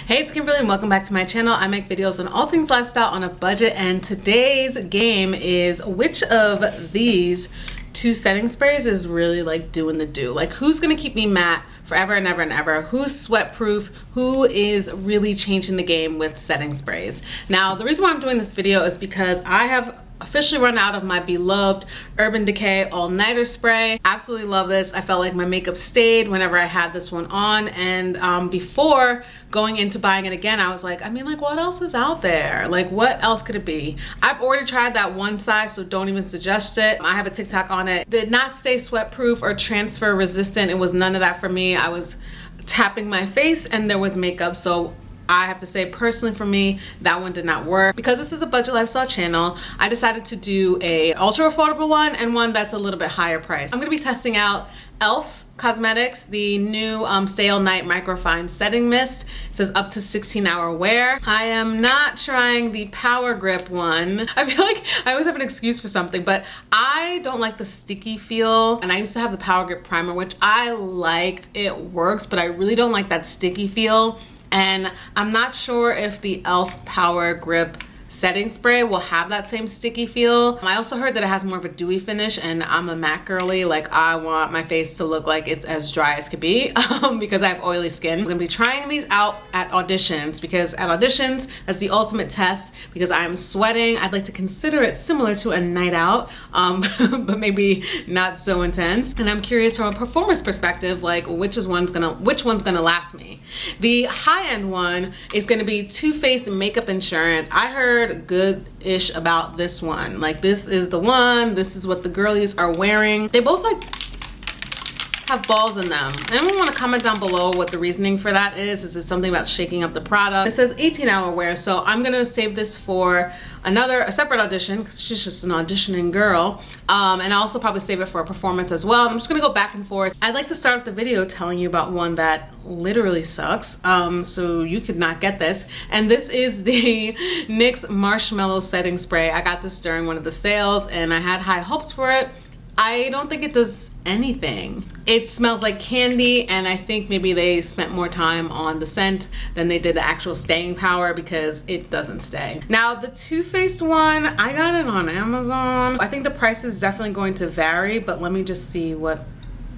Hey, it's Kimberlee and welcome back to my channel. I make videos on all things lifestyle on a budget, and today's game is which of these two setting sprays is really like doing the do. Like, who's gonna keep me matte forever and ever and ever? Who's sweat proof? Who is really changing the game with setting sprays? Now, the reason why I'm doing this video is because I have officially run out of my beloved Urban Decay all-nighter spray. Absolutely love this. I felt like my makeup stayed whenever I had this one on, and before going into buying it again, I was like, what else is out there? Like, what else could it be? I've already tried that one size, so don't even suggest it. I have a TikTok on it. Did not stay sweat proof or transfer resistant. It was none of that for me. I was tapping my face and there was makeup, so I have to say, personally for me, that one did not work. Because this is a budget lifestyle channel, I decided to do a ultra affordable one and one that's a little bit higher price. I'm gonna be testing out e.l.f. Cosmetics, the new Stay All Night Microfine Setting Mist. It says up to 16-hour wear. I am not trying the Power Grip one. I feel like I always have an excuse for something, but I don't like the sticky feel. And I used to have the Power Grip primer, which I liked. It works, but I really don't like that sticky feel. And I'm not sure if the e.l.f. Power Grip setting spray will have that same sticky feel. I also heard that it has more of a dewy finish, and I'm a matte girly. Like, I want my face to look like it's as dry as could be because I have oily skin. I'm gonna be trying these out at auditions, because at auditions, that's the ultimate test, because I'm sweating. I'd like to consider it similar to a night out, but maybe not so intense. And I'm curious from a performance perspective, like which one's gonna last me. The high-end one is gonna be Too Faced Makeup Insurance. I heard good-ish about this one. Like, this is the one, this is what the girlies are wearing. They both like have balls in them. Anyone want to comment down below what the reasoning for that is? Is it something about shaking up the product? It says 18-hour wear, so I'm gonna save this for a separate audition, because she's just an auditioning girl, and I'll also probably save it for a performance as well. I'm just gonna go back and forth. I'd like to start the video telling you about one that literally sucks, so you could not get this, and this is the NYX Marshmallow Setting Spray. I got this during one of the sales and I had high hopes for it. I don't think it does anything. It smells like candy, and I think maybe they spent more time on the scent than they did the actual staying power, because it doesn't stay. Now, the Too Faced one, I got it on Amazon. I think the price is definitely going to vary, but let me just see what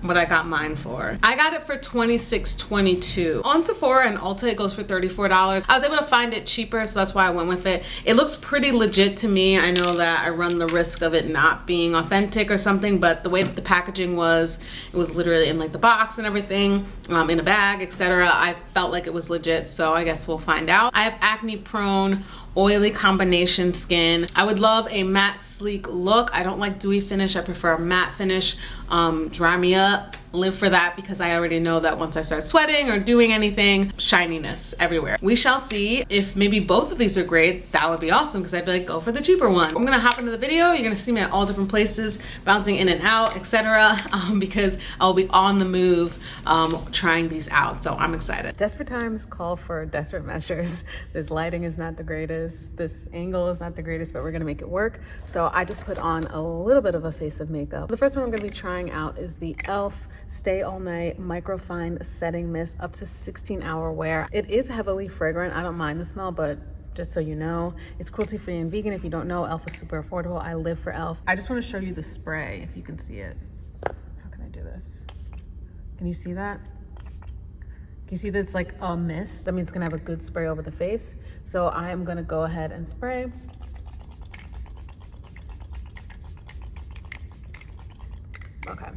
I got mine for. I got it for $26.22. On Sephora and Ulta, it goes for $34. I was able to find it cheaper, so that's why I went with it. It looks pretty legit to me. I know that I run the risk of it not being authentic or something, but the way that the packaging was, it was literally in like the box and everything, in a bag, etc. I felt like it was legit, so I guess we'll find out. I have acne prone, oily combination skin. I would love a matte sleek look. I don't like dewy finish. I prefer a matte finish. Dry me up. Live for that, because I already know that once I start sweating or doing anything, shininess everywhere. We shall see. If maybe both of these are great, that would be awesome, because I'd be like, go for the cheaper one. I'm gonna hop into the video. You're gonna see me at all different places, bouncing in and out, etc. Because I'll be on the move trying these out, so I'm excited. Desperate times call for desperate measures. This lighting is not the greatest. This angle is not the greatest, but we're gonna make it work. So I just put on a little bit of a face of makeup. The first one I'm gonna be trying out is the e.l.f. Stay All Night Microfine Setting Mist, up to 16-hour wear. It is heavily fragrant. I don't mind the smell, but just so you know, it's cruelty-free and vegan. If you don't know, e.l.f. is super affordable. I live for e.l.f. I just want to show you the spray, if you can see it. How can I do this? Can you see that? Can you see that it's like a mist? That means it's gonna have a good spray over the face. So I am gonna go ahead and spray. Okay.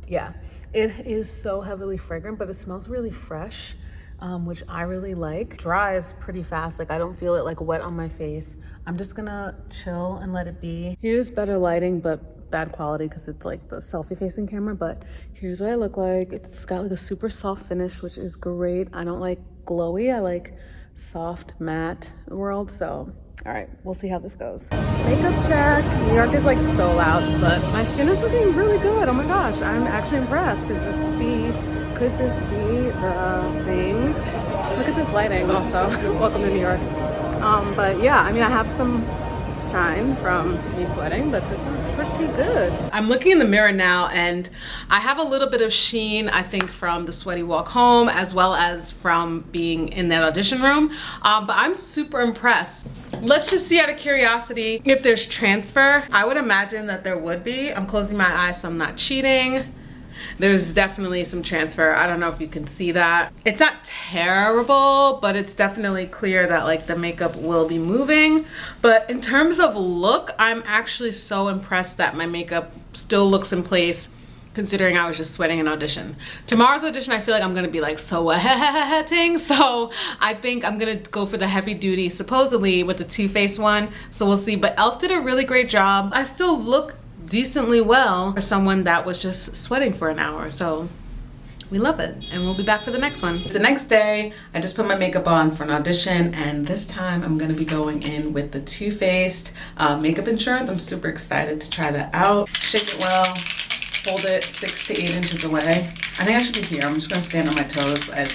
Yeah, it is so heavily fragrant, but it smells really fresh, which I really like. Dries pretty fast. Like, I don't feel it like wet on my face. I'm just gonna chill and let it be. Here's better lighting, but bad quality because it's like the selfie facing camera, but here's what I look like. It's got like a super soft finish, which is great. I don't like glowy. I like soft matte world, so all right, we'll see how this goes. Makeup check. New York is like so loud, but my skin is looking really good. Oh my gosh, I'm actually impressed, because could this be the thing? Look at this lighting also. Welcome to New York. But yeah, I have some shine from me sweating, but this is pretty pretty good. I'm looking in the mirror now and I have a little bit of sheen, I think, from the sweaty walk home as well as from being in that audition room. But I'm super impressed. Let's just see out of curiosity if there's transfer. I would imagine that there would be. I'm closing my eyes so I'm not cheating. There's definitely some transfer. I don't know if you can see that. It's not terrible, but it's definitely clear that like the makeup will be moving. But in terms of look, I'm actually so impressed that my makeup still looks in place considering I was just sweating in audition. Tomorrow's audition, I feel like I'm gonna be like sweating, so I think I'm gonna go for the heavy duty, supposedly with the Too Faced one, so we'll see. But e.l.f. did a really great job. I still look decently well for someone that was just sweating for an hour, so we love it, and we'll be back for the next one. It's the next day. I just put my makeup on for an audition, and this time I'm gonna be going in with the Too Faced makeup insurance. I'm super excited to try that out. Shake it well, hold it 6 to 8 inches away. I think I should be here. I'm just gonna stand on my toes. I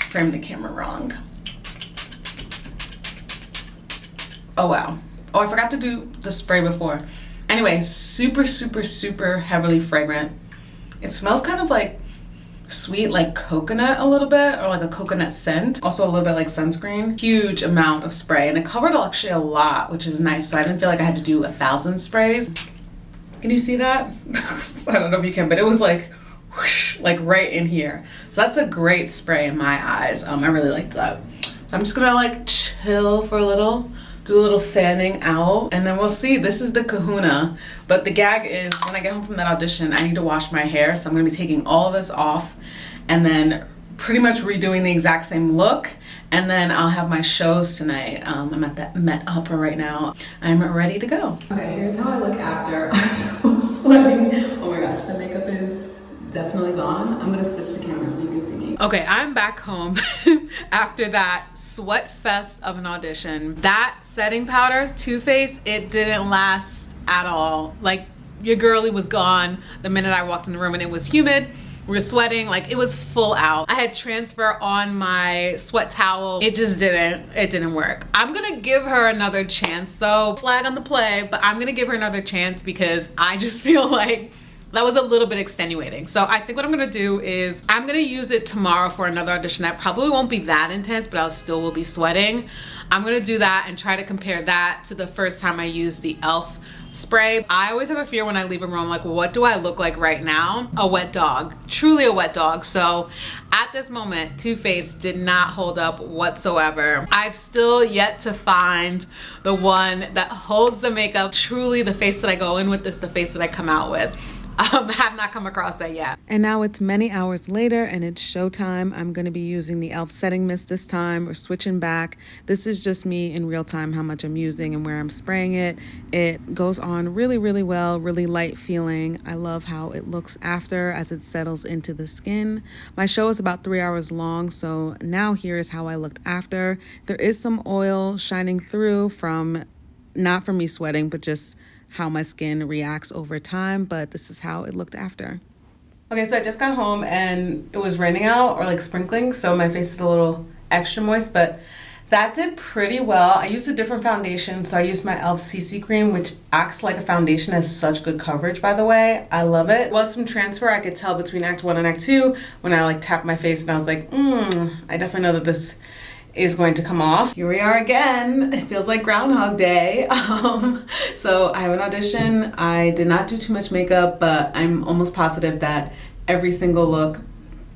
framed the camera wrong. Oh wow. Oh, I forgot to do the spray before. Anyway, super, super, super heavily fragrant. It smells kind of like sweet, like coconut a little bit, or like a coconut scent. Also a little bit like sunscreen. Huge amount of spray, and it covered actually a lot, which is nice. So I didn't feel like I had to do 1,000 sprays. Can you see that? I don't know if you can, but it was like, whoosh, like right in here. So that's a great spray in my eyes. I really liked that. So I'm just gonna like chill for a little. Do a little fanning out, and then we'll see. This is the kahuna, but the gag is when I get home from that audition, I need to wash my hair, so I'm gonna be taking all of this off and then pretty much redoing the exact same look, and then I'll have my shows tonight. I'm at that Met Opera right now. I'm ready to go. Okay, here's how I look after. I'm so sweaty. Oh my gosh, the makeup is definitely gone. I'm gonna switch the camera so you can see me. Okay, I'm back home after that sweat fest of an audition. That setting powder, Too Faced, it didn't last at all. Like, your girlie was gone the minute I walked in the room, and it was humid. We were sweating, like it was full out. I had transfer on my sweat towel. It just didn't work. I'm gonna give her another chance though. Flag on the play, but I'm gonna give her another chance because I just feel like that was a little bit extenuating. So I think what I'm gonna do is I'm gonna use it tomorrow for another audition that probably won't be that intense, but I still will be sweating. I'm gonna do that and try to compare that to the first time I used the e.l.f. spray. I always have a fear when I leave a room, like, what do I look like right now? A wet dog, truly a wet dog. So at this moment, Too Faced did not hold up whatsoever. I've still yet to find the one that holds the makeup. Truly the face that I go in with is the face that I come out with. Have not come across that yet. And now it's many hours later and it's showtime. I'm going to be using the e.l.f. setting mist this time. We're switching back. This is just me in real time, how much I'm using and where I'm spraying it. It goes on really, really well, really light feeling. I love how it looks after as it settles into the skin. My show is about 3 hours long, so now here is how I looked after. There is some oil shining through from, not from me sweating, but just how my skin reacts over time, but this is how it looked after. Okay, so I just got home and it was raining out or like sprinkling, so my face is a little extra moist, but that did pretty well. I used a different foundation, so I used my e.l.f. CC cream, which acts like a foundation, has such good coverage, by the way. I love it. There was some transfer I could tell between Act 1 and Act 2 when I like tapped my face and I was like, I definitely know that this is going to come off. Here we are again. It feels like Groundhog Day. So I have an audition. I did not do too much makeup, but I'm almost positive that every single look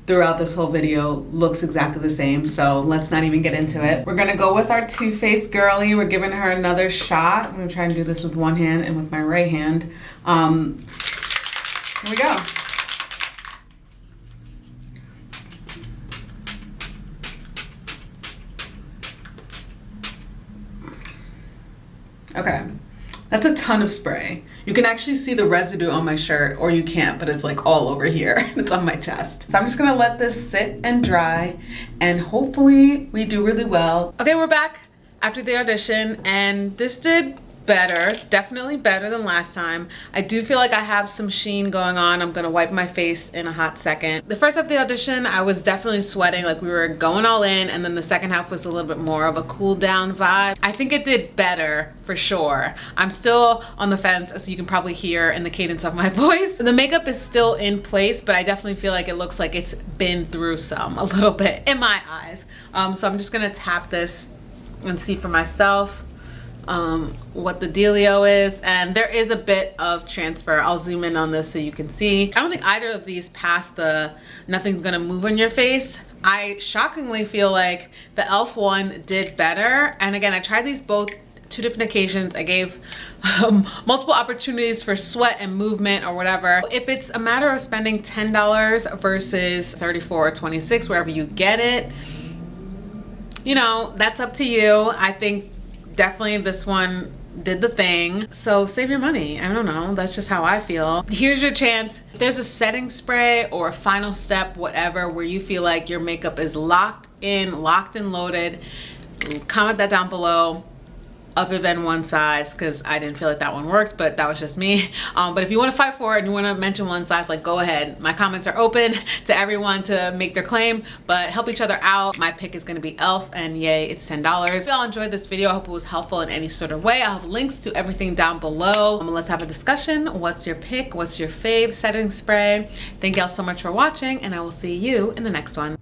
throughout this whole video looks exactly the same. So let's not even get into it. We're gonna go with our Too Faced girlie. We're giving her another shot. I'm gonna try and do this with one hand and with my right hand. Here we go. Okay, that's a ton of spray. You can actually see the residue on my shirt, or you can't, but it's like all over here. It's on my chest. So I'm just gonna let this sit and dry, and hopefully we do really well. Okay, we're back after the audition, and this did better, definitely better than last time. I do feel like I have some sheen going on. I'm gonna wipe my face in a hot second. The first half of the audition, I was definitely sweating, like we were going all in, and then the second half was a little bit more of a cool down vibe. I think it did better for sure. I'm still on the fence, as you can probably hear in the cadence of my voice. The makeup is still in place, but I definitely feel like it looks like it's been through some a little bit in my eyes. So I'm just gonna tap this and see for myself what the dealio is, and there is a bit of transfer. I'll zoom in on this so you can see. I don't think either of these passed the nothing's gonna move on your face. I shockingly feel like the e.l.f. one did better, and again, I tried these both 2 different occasions. I gave multiple opportunities for sweat and movement or whatever. If it's a matter of spending $10 versus $34 or $26, wherever you get it, you know, that's up to you. I think definitely this one did the thing. So save your money. I don't know. That's just how I feel. Here's your chance. If there's a setting spray or a final step, whatever, where you feel like your makeup is locked in, locked and loaded, comment that down below. Other than one size, because I didn't feel like that one worked, but that was just me. But if you want to fight for it and you want to mention one size, like, go ahead. My comments are open to everyone to make their claim, but help each other out. My pick is going to be e.l.f. and yay, it's $10. If y'all enjoyed this video, I hope it was helpful in any sort of way. I'll have links to everything down below. Let's have a discussion. What's your pick? What's your fave setting spray? Thank y'all so much for watching, and I will see you in the next one.